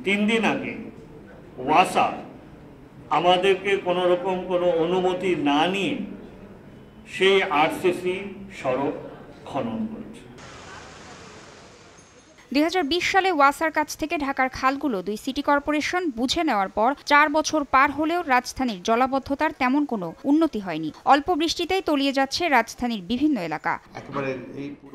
3 দিন আগে ওয়াসা আমাদেরকে কোনো রকম কোনো অনুমতি না নিয়ে সেই আরসিসি সড়ক খনন করেছে। 2020 সালে ওয়াসার কাছ থেকে ঢাকার খালগুলো দুই সিটি কর্পোরেশন বুঝে নেওয়ার পর 4 বছর পার হলেও রাজধানীর জলাবদ্ধতার তেমন কোনো উন্নতি হয়নি। অল্প বৃষ্টিতেই তলিয়ে যাচ্ছে রাজধানীর বিভিন্ন এলাকা।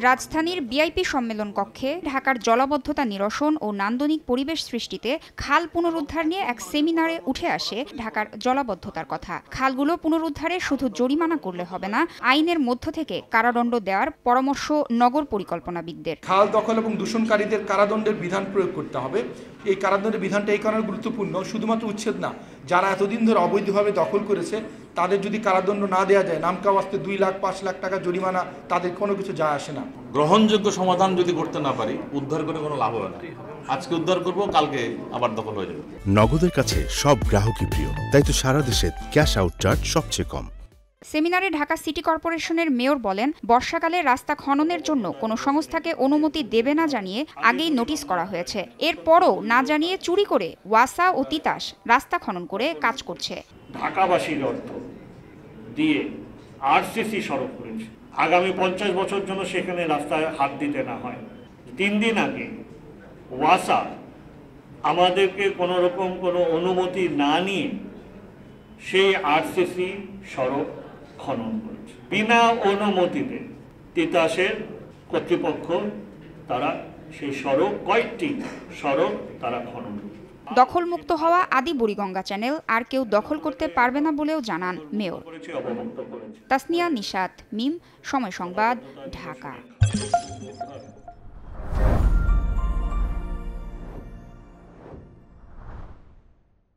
রাজধানীর বিআইপি সম্মেলন কক্ষে ঢাকার জলাবদ্ধতা নিরসন ও নান্দনিক পরিবেশ সৃষ্টিতে খাল পুনরুদ্ধার নিয়ে এক সেমিনারে উঠে আসে ঢাকার জলাবদ্ধতার কথা। খালগুলো পুনরুদ্ধারে শুধু জরিমানা করলে হবে না, আইনের মধ্য থেকে কারাদণ্ড দেওয়ার পরামর্শ নগর পরিকল্পনাবিদদের। খাল দখল এবং দূষণকারীদের কারাদণ্ডের বিধান প্রয়োগ করতে হবে। এই কারাদণ্ডের বিধানটা এই কারণে গুরুত্বপূর্ণ, শুধুমাত্র উচ্ছেদ না, যারা এতদিন ধরে অবৈধভাবে দখল করেছে তাদের যদি কারাদণ্ড না দেওয়া যায়, নামকা ওয়াস্তে 2 লাখ 5 লাখ টাকা জরিমানা, তাদের কোনো কিছু যায় আসে না। গ্রহণযোগ্য সমাধান যদি করতে না পারি, উদ্ধার করে কোনো লাভ হবে না। আজকে উদ্ধার করব, কালকে আবার দখল হয়ে যাবে। নগদের কাছে সব গ্রাহকই প্রিয়, তাই তো সারা দেশে ক্যাশ আউট চার্জ সবচেয়ে কম। সেমিনারে ঢাকা সিটি কর্পোরেশনের মেয়র বলেন, বর্ষাকালে রাস্তা খননের জন্য কোনো সংস্থাকে অনুমতি দেবে না জানিয়ে আগেই নোটিশ করা হয়েছে। এরপরও না জানিয়ে চুরি করে ওয়াসা ও তিতাস রাস্তা খনন করে কাজ করছে। ঢাকাবাসীর অর্থ দিয়ে আরসিসি সড়ক করেছে, আগামী 50 বছর জন্য সেখানে রাস্তায় হাত দিতে না হয়। 3 দিন আগে ওয়াসা আমাদেরকে কোনো রকম কোনো অনুমতি না নিয়ে সেই আরসিসি সড়ক খনন করেছে। বিনা অনুমতিতে তিতাসের কর্তৃপক্ষ তারা সেই সড়ক, কয়েকটি সড়ক তারা খনন করে। দখলমুক্ত হওয়া আদি বুড়িগঙ্গা চ্যানেল আর কেউ দখল করতে পারবে না বলেও জানান মেয়র। তাসনিয়া নিশাত, মিম, সময় সংবাদ, ঢাকা।